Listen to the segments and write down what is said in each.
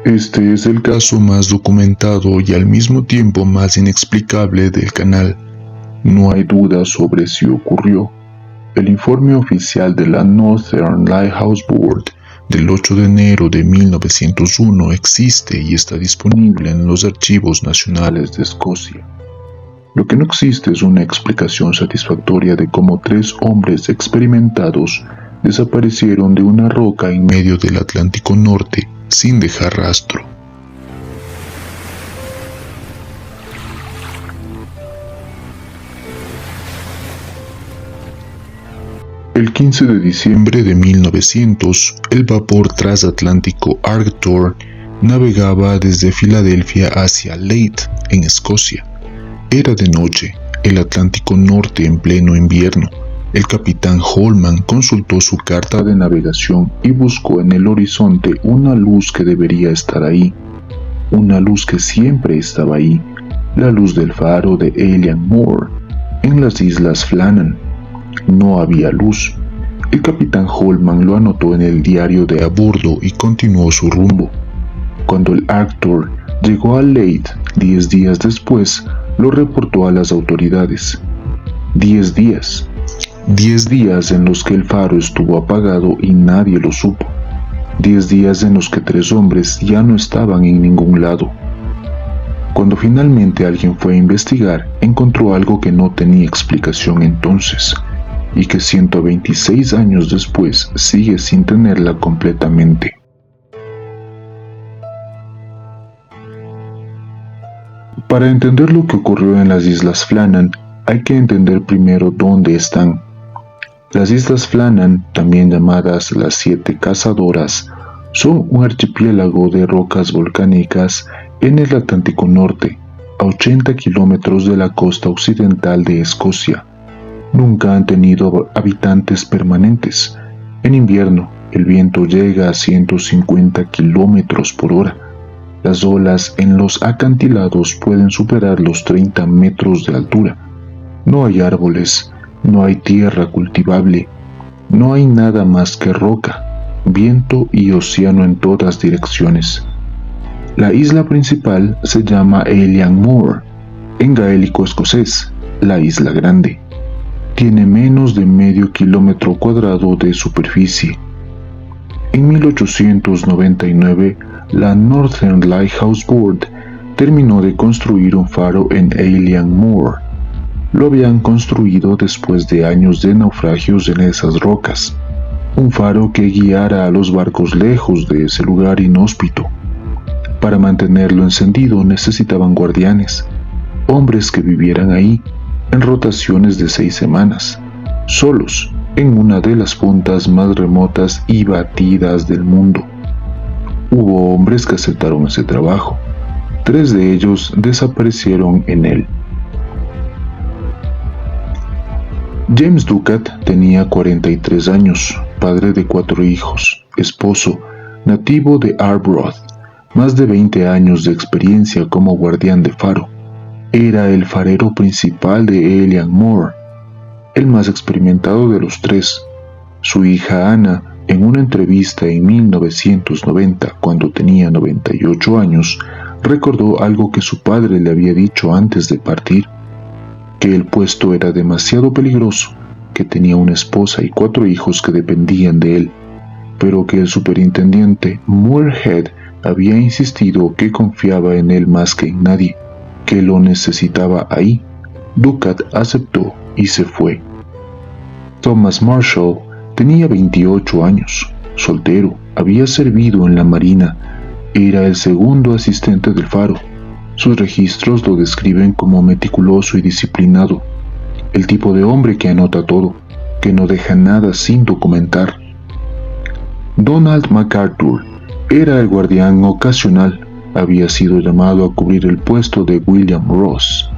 Este es el caso más documentado y al mismo tiempo más inexplicable del canal. No hay duda sobre si ocurrió. El informe oficial de la Northern Lighthouse Board del 8 de enero de 1901 existe y está disponible en los archivos nacionales de Escocia. Lo que no existe es una explicación satisfactoria de cómo 3 hombres experimentados desaparecieron de una roca en medio del Atlántico Norte sin dejar rastro. El 15 de diciembre de 1900, el vapor transatlántico Arctur navegaba desde Filadelfia hacia Leith, en Escocia. Era de noche, el Atlántico Norte en pleno invierno. El capitán Holman consultó su carta de navegación y buscó en el horizonte una luz que debería estar ahí, una luz que siempre estaba ahí, la luz del faro de Elian Moore, en las Islas Flannan. No había luz. El capitán Holman lo anotó en el diario de a bordo y continuó su rumbo. Cuando el Arctur llegó a Leith 10 días después, lo reportó a las autoridades. 10 días. 10 días en los que el faro estuvo apagado y nadie lo supo. 10 días en los que 3 hombres ya no estaban en ningún lado. Cuando finalmente alguien fue a investigar, encontró algo que no tenía explicación entonces, y que 126 años después sigue sin tenerla completamente. Para entender lo que ocurrió en las Islas Flannan, hay que entender primero dónde están. Las Islas Flannan, también llamadas las 7 Cazadoras, son un archipiélago de rocas volcánicas en el Atlántico Norte, a 80 kilómetros de la costa occidental de Escocia. Nunca han tenido habitantes permanentes. En invierno, el viento llega a 150 kilómetros por hora. Las olas en los acantilados pueden superar los 30 metros de altura. No hay árboles, no hay tierra cultivable, no hay nada más que roca, viento y océano en todas direcciones. La isla principal se llama Elian Moore, en gaélico escocés, la isla grande. Tiene menos de medio kilómetro cuadrado de superficie. En 1899, la Northern Lighthouse Board terminó de construir un faro en Elian Moore. Lo habían construido después de años de naufragios en esas rocas. Un faro que guiara a los barcos lejos de ese lugar inhóspito. Para mantenerlo encendido necesitaban guardianes, hombres que vivieran ahí, en rotaciones de 6 semanas, solos, en una de las puntas más remotas y batidas del mundo. Hubo hombres que aceptaron ese trabajo. 3 de ellos desaparecieron en él. James Ducat tenía 43 años, padre de 4 hijos, esposo, nativo de Arbroath, más de 20 años de experiencia como guardián de faro. Era el farero principal de Elian Moore, el más experimentado de los 3. Su hija Anna, en una entrevista en 1990, cuando tenía 98 años, recordó algo que su padre le había dicho antes de partir, que el puesto era demasiado peligroso, que tenía una esposa y 4 hijos que dependían de él, pero que el superintendente Moorhead había insistido que confiaba en él más que en nadie, que lo necesitaba ahí. Ducat aceptó y se fue. Thomas Marshall tenía 28 años, soltero, había servido en la marina, era el segundo asistente del faro. Sus registros lo describen como meticuloso y disciplinado, el tipo de hombre que anota todo, que no deja nada sin documentar. Donald MacArthur era el guardián ocasional, había sido llamado a cubrir el puesto de William Ross,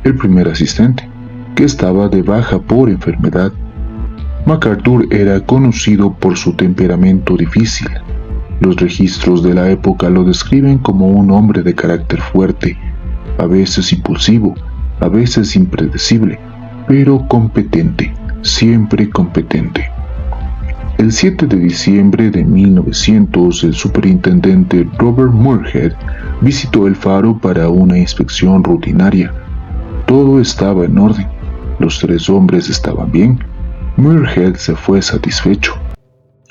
el primer asistente, que estaba de baja por enfermedad. MacArthur era conocido por su temperamento difícil. Los registros de la época lo describen como un hombre de carácter fuerte, a veces impulsivo, a veces impredecible, pero competente, siempre competente. El 7 de diciembre de 1900, el superintendente Robert Moorhead visitó el faro para una inspección rutinaria. Todo estaba en orden. Los 3 hombres estaban bien. Moorhead se fue satisfecho.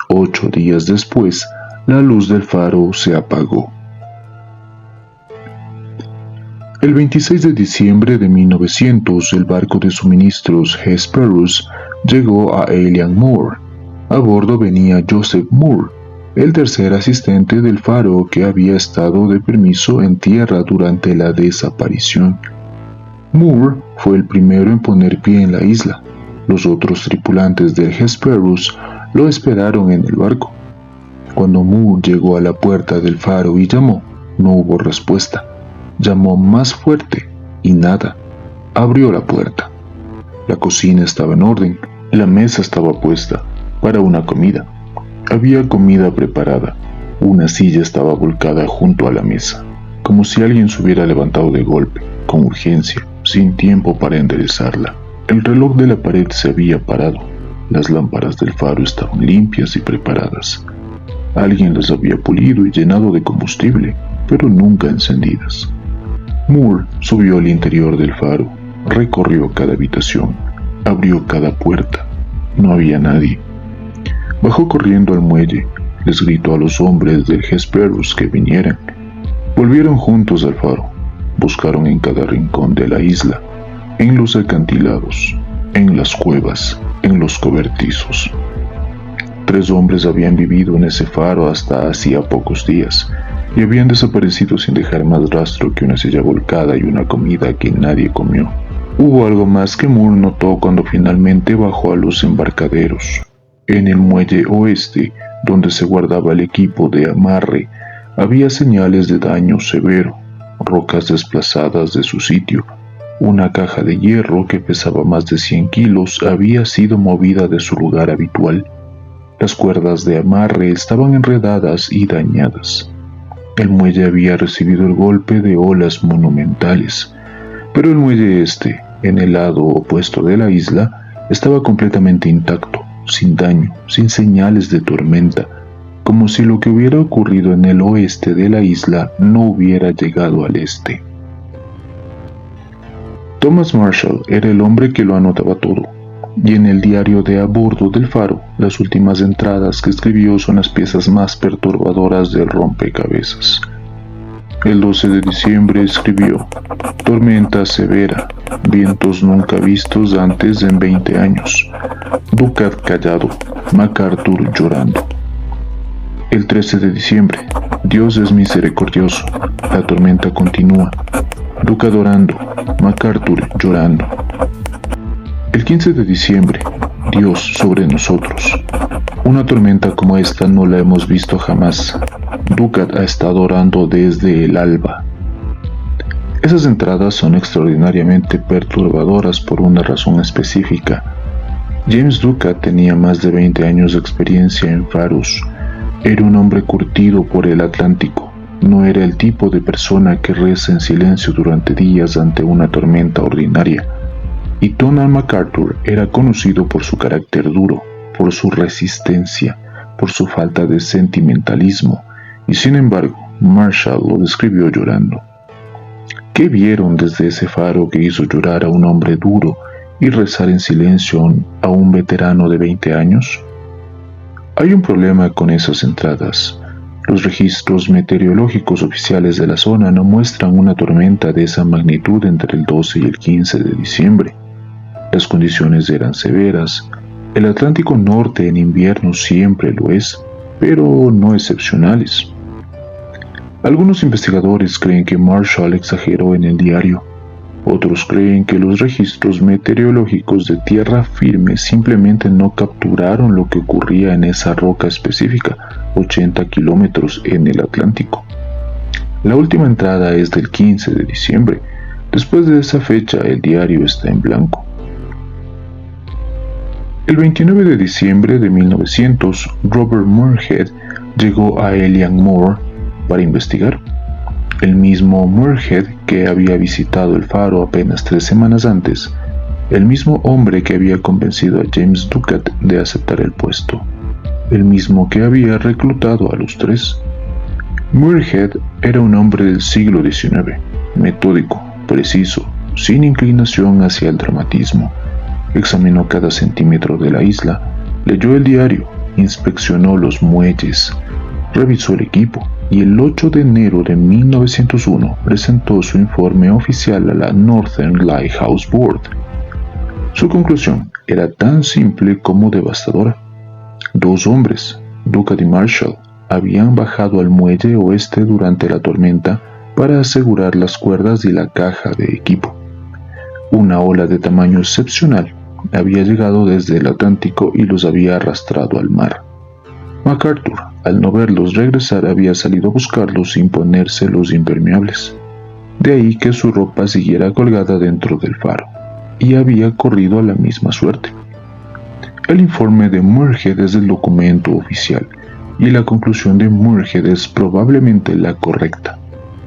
8 días después, la luz del faro se apagó. El 26 de diciembre de 1900, el barco de suministros Hesperus llegó a Eilean Moor. A bordo venía Joseph Moore, el tercer asistente del faro que había estado de permiso en tierra durante la desaparición. Moore fue el primero en poner pie en la isla. Los otros tripulantes del Hesperus lo esperaron en el barco. Cuando Moore llegó a la puerta del faro y llamó, no hubo respuesta. Llamó más fuerte y nada. Abrió la puerta. La cocina estaba en orden. La mesa estaba puesta para una comida. Había comida preparada. Una silla estaba volcada junto a la mesa, como si alguien se hubiera levantado de golpe, con urgencia, sin tiempo para enderezarla. El reloj de la pared se había parado. Las lámparas del faro estaban limpias y preparadas. Alguien las había pulido y llenado de combustible, pero nunca encendidas. Moore subió al interior del faro, recorrió cada habitación, abrió cada puerta. No había nadie. Bajó corriendo al muelle, les gritó a los hombres del Hesperus que vinieran. Volvieron juntos al faro, buscaron en cada rincón de la isla, en los acantilados, en las cuevas, en los cobertizos. 3 hombres habían vivido en ese faro hasta hacía pocos días y habían desaparecido sin dejar más rastro que una silla volcada y una comida que nadie comió. Hubo algo más que Moore notó cuando finalmente bajó a los embarcaderos. En el muelle oeste, donde se guardaba el equipo de amarre, había señales de daño severo, rocas desplazadas de su sitio. Una caja de hierro que pesaba más de 100 kilos había sido movida de su lugar habitual. Las cuerdas de amarre estaban enredadas y dañadas. El muelle había recibido el golpe de olas monumentales, pero el muelle este, en el lado opuesto de la isla, estaba completamente intacto, sin daño, sin señales de tormenta, como si lo que hubiera ocurrido en el oeste de la isla no hubiera llegado al este. Thomas Marshall era el hombre que lo anotaba todo, y en el diario de a bordo del faro, las últimas entradas que escribió son las piezas más perturbadoras del rompecabezas. El 12 de diciembre escribió: tormenta severa, vientos nunca vistos antes en 20 años, Ducat callado, MacArthur llorando. El 13 de diciembre, Dios es misericordioso, la tormenta continúa, Ducat orando, MacArthur llorando. El 15 de diciembre, Dios sobre nosotros. Una tormenta como esta no la hemos visto jamás. Ducat ha estado orando desde el alba. Esas entradas son extraordinariamente perturbadoras por una razón específica. James Ducat tenía más de 20 años de experiencia en faros. Era un hombre curtido por el Atlántico. No era el tipo de persona que reza en silencio durante días ante una tormenta ordinaria. Y Donald MacArthur era conocido por su carácter duro, por su resistencia, por su falta de sentimentalismo, y sin embargo, Marshall lo describió llorando. ¿Qué vieron desde ese faro que hizo llorar a un hombre duro y rezar en silencio a un veterano de 20 años? Hay un problema con esas entradas. Los registros meteorológicos oficiales de la zona no muestran una tormenta de esa magnitud entre el 12 y el 15 de diciembre. Las condiciones eran severas. El Atlántico Norte en invierno siempre lo es, pero no excepcionales. Algunos investigadores creen que Marshall exageró en el diario. Otros creen que los registros meteorológicos de tierra firme simplemente no capturaron lo que ocurría en esa roca específica, 80 kilómetros en el Atlántico. La última entrada es del 15 de diciembre. Después de esa fecha, el diario está en blanco. El 29 de diciembre de 1900, Robert Moorhead llegó a Eilean Moor para investigar. El mismo Moorhead que había visitado el faro apenas 3 semanas antes, el mismo hombre que había convencido a James Ducat de aceptar el puesto. el mismo que había reclutado a los tres. Muirhead era un hombre del siglo XIX, metódico, preciso, sin inclinación hacia el dramatismo. Examinó cada centímetro de la isla, leyó el diario, inspeccionó los muelles, revisó el equipo y el 8 de enero de 1901 presentó su informe oficial a la Northern Lighthouse Board. Su conclusión era tan simple como devastadora. 2 hombres, Ducat y Marshall, habían bajado al muelle oeste durante la tormenta para asegurar las cuerdas y la caja de equipo. Una ola de tamaño excepcional había llegado desde el Atlántico y los había arrastrado al mar. MacArthur, al no verlos regresar, había salido a buscarlos sin ponerse los impermeables. De ahí que su ropa siguiera colgada dentro del faro, y había corrido a la misma suerte. El informe de Muirhead es el documento oficial, y la conclusión de Muirhead es probablemente la correcta.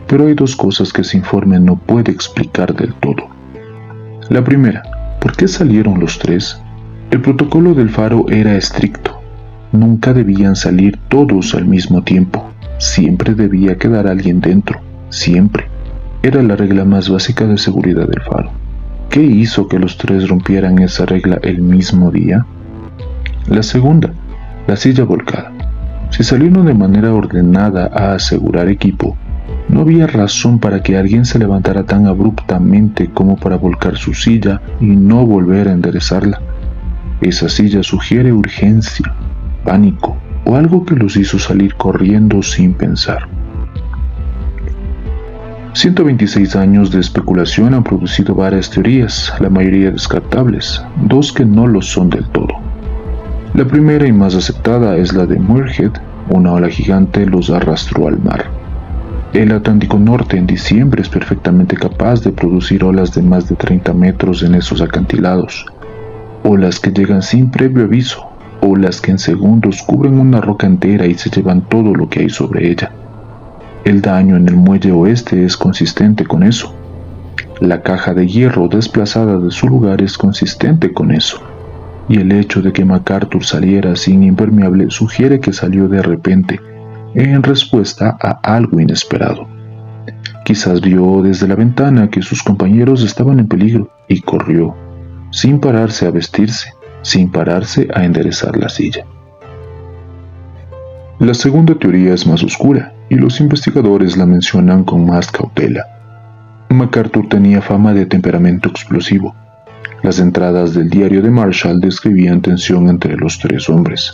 Pero hay 2 cosas que ese informe no puede explicar del todo. La primera, ¿por qué salieron los 3? El protocolo del faro era estricto. Nunca debían salir todos al mismo tiempo. Siempre debía quedar alguien dentro. Siempre. Era la regla más básica de seguridad del faro. ¿Qué hizo que los 3 rompieran esa regla el mismo día? La segunda, la silla volcada. Si salieron de manera ordenada a asegurar equipo, no había razón para que alguien se levantara tan abruptamente como para volcar su silla y no volver a enderezarla. Esa silla sugiere urgencia, pánico o algo que los hizo salir corriendo sin pensar. 126 años de especulación han producido varias teorías, la mayoría descartables, 2 que no lo son del todo. La primera y más aceptada es la de Muirhead. Una ola gigante los arrastró al mar. El Atlántico Norte en diciembre es perfectamente capaz de producir olas de más de 30 metros en esos acantilados. Olas que llegan sin previo aviso, olas que en segundos cubren una roca entera y se llevan todo lo que hay sobre ella. El daño en el muelle oeste es consistente con eso. La caja de hierro desplazada de su lugar es consistente con eso. Y el hecho de que MacArthur saliera sin impermeable sugiere que salió de repente, en respuesta a algo inesperado. Quizás vio desde la ventana que sus compañeros estaban en peligro y corrió, sin pararse a vestirse, sin pararse a enderezar la silla. La segunda teoría es más oscura y los investigadores la mencionan con más cautela. MacArthur tenía fama de temperamento explosivo. Las entradas del diario de Marshall describían tensión entre los 3 hombres.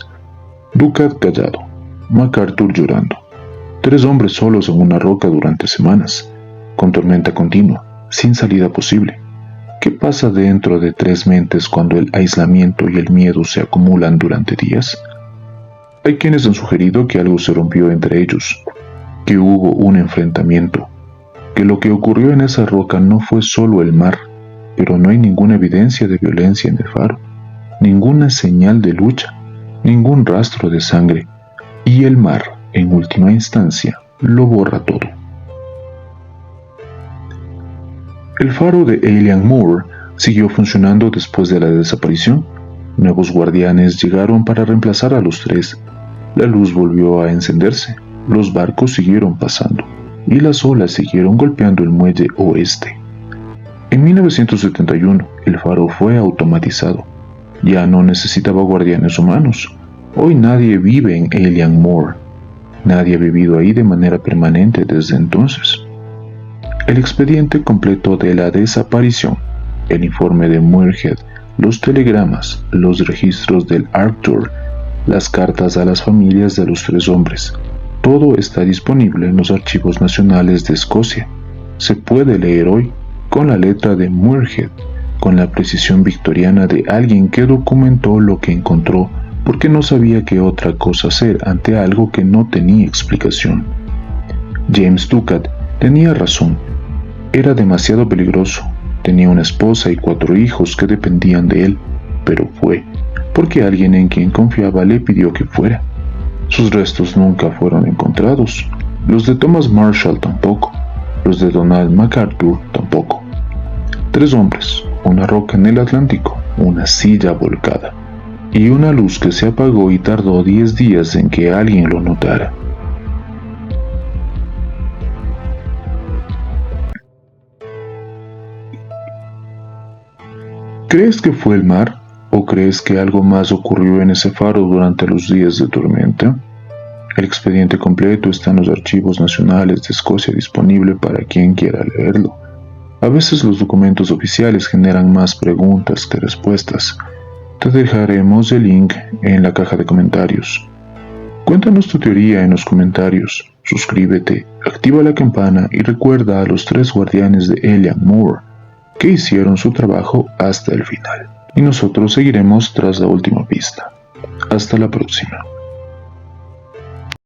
Ducat callado, MacArthur llorando. 3 hombres solos en una roca durante semanas, con tormenta continua, sin salida posible. ¿Qué pasa dentro de 3 mentes cuando el aislamiento y el miedo se acumulan durante días? Hay quienes han sugerido que algo se rompió entre ellos, que hubo un enfrentamiento, que lo que ocurrió en esa roca no fue solo el mar, pero no hay ninguna evidencia de violencia en el faro, ninguna señal de lucha, ningún rastro de sangre, y el mar, en última instancia, lo borra todo. El faro de Elian Moore siguió funcionando después de la desaparición. Nuevos guardianes llegaron para reemplazar a los 3. La luz volvió a encenderse, los barcos siguieron pasando, y las olas siguieron golpeando el muelle oeste. En 1971, el faro fue automatizado. Ya no necesitaba guardianes humanos. Hoy nadie vive en Elian Moore. Nadie ha vivido ahí de manera permanente desde entonces. El expediente completo de la desaparición, el informe de Muirhead, los telegramas, los registros del Arctur, las cartas a las familias de los 3 hombres, todo está disponible en los archivos nacionales de Escocia. Se puede leer hoy, con la letra de Muirhead, con la precisión victoriana de alguien que documentó lo que encontró porque no sabía qué otra cosa hacer ante algo que no tenía explicación. James Ducat tenía razón. Era demasiado peligroso. Tenía una esposa y 4 hijos que dependían de él, pero fue porque alguien en quien confiaba le pidió que fuera. Sus restos nunca fueron encontrados. Los de Thomas Marshall tampoco. Los de Donald MacArthur tampoco. 3 hombres, una roca en el Atlántico, una silla volcada. y una luz que se apagó y tardó 10 días en que alguien lo notara. ¿Crees que fue el mar? ¿O crees que algo más ocurrió en ese faro durante los días de tormenta? El expediente completo está en los archivos nacionales de Escocia disponible para quien quiera leerlo. A veces los documentos oficiales generan más preguntas que respuestas. Te dejaremos el link en la caja de comentarios. Cuéntanos tu teoría en los comentarios, suscríbete, activa la campana y recuerda a los 3 guardianes de Elian Moore, que hicieron su trabajo hasta el final. Y nosotros seguiremos tras la última pista. Hasta la próxima.